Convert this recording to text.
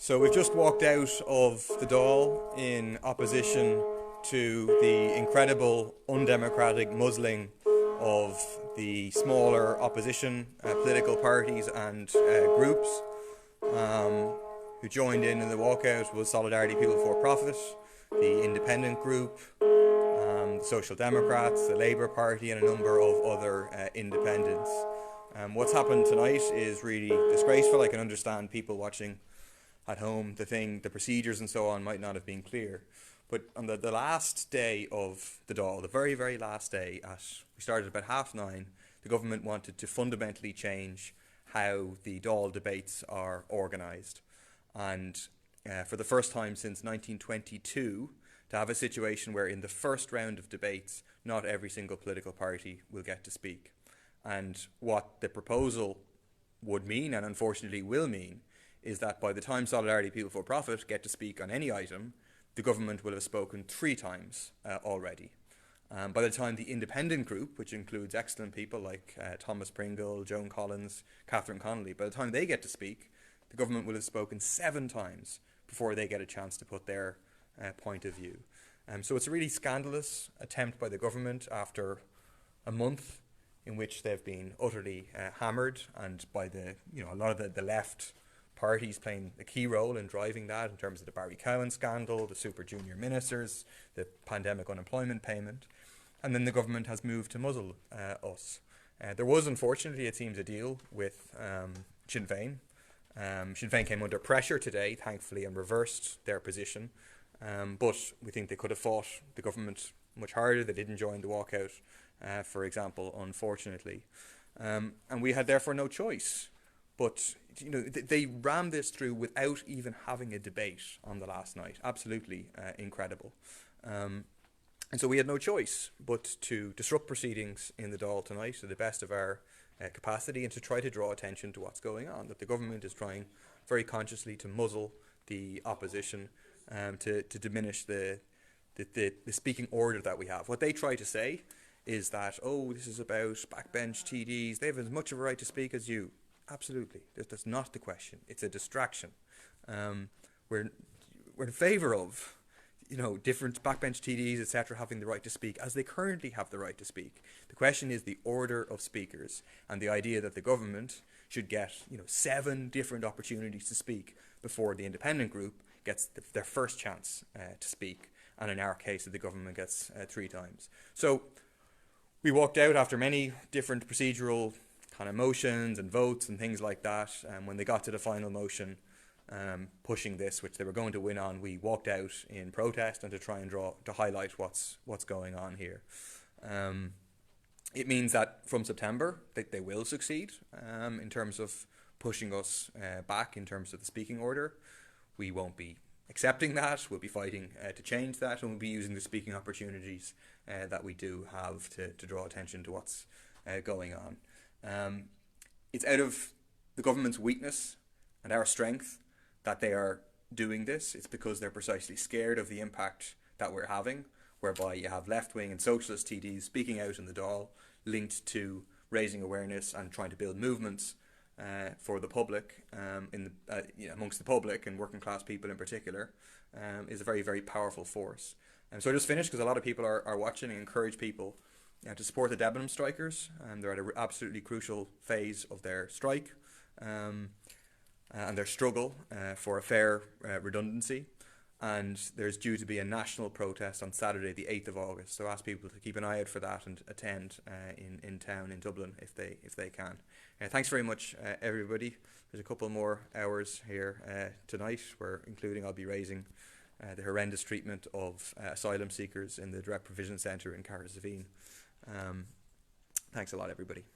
So we've just walked out of the Dáil in opposition to the incredible undemocratic muzzling of the smaller opposition political parties and groups. Who joined in the walkout was Solidarity People Before Profit, the Independent Group, the Social Democrats, the Labour Party, and a number of other independents. What's happened tonight is really disgraceful. I can understand people watching at home, the procedures and so on might not have been clear. But on the last day of the Dáil, the very, very last day, we started about 9:30, the government wanted to fundamentally change how the Dáil debates are organised. And for the first time since 1922, to have a situation where in the first round of debates, not every single political party will get to speak. And what the proposal would mean, and unfortunately will mean, is that by the time Solidarity People for Profit get to speak on any item, the government will have spoken 3 times already. By the time the Independent Group, which includes excellent people like Thomas Pringle, Joan Collins, Catherine Connolly, by the time they get to speak, the government will have spoken 7 times before they get a chance to put their point of view. So it's a really scandalous attempt by the government after a month in which they've been utterly hammered, and by a lot of the left parties playing a key role in driving that in terms of the Barry Cowan scandal, the super junior ministers, the pandemic unemployment payment, and then the government has moved to muzzle us. There was, unfortunately, it seems, a deal with Sinn Féin. Sinn Féin came under pressure today, thankfully, and reversed their position. But we think they could have fought the government much harder. They didn't join the walkout, for example, unfortunately. And we had therefore no choice. But they rammed this through without even having a debate on the last night. Absolutely incredible. And so we had no choice but to disrupt proceedings in the Dáil tonight to the best of our capacity, and to try to draw attention to what's going on, that the government is trying very consciously to muzzle the opposition, to diminish the speaking order that we have. What they try to say is that, this is about backbench TDs, they have as much of a right to speak as you. Absolutely, that's not the question. It's a distraction. We're in favour of different backbench TDs, etc., having the right to speak as they currently have the right to speak. The question is the order of speakers, and the idea that the government should get 7 different opportunities to speak before the independent group gets their first chance to speak, and in our case the government gets 3 times. So we walked out after many different procedural kind of motions and votes and things like that, and when they got to the final motion pushing this, which they were going to win on, we walked out in protest and to try and to highlight what's going on here. It means that from September they will succeed in terms of pushing us back in terms of the speaking order. We won't be accepting that. We'll be fighting to change that, and we'll be using the speaking opportunities that we do have to draw attention to what's going on. It's out of the government's weakness and our strength that they are doing this. It's because they're precisely scared of the impact that we're having, whereby you have left-wing and socialist TDs speaking out in the Dáil, linked to raising awareness and trying to build movements for the public, amongst the public and working class people in particular, is a very, very powerful force. So I just finished because a lot of people are watching, and encourage people to support the Debenham strikers. They're at an absolutely crucial phase of their strike and their struggle for a fair redundancy. And there's due to be a national protest on Saturday, the 8th of August. So ask people to keep an eye out for that and attend in town in Dublin if they can. Thanks very much, everybody. There's a couple more hours here tonight, where I'll be raising the horrendous treatment of asylum seekers in the Direct Provision Centre in Carrickfergus. Thanks a lot, everybody.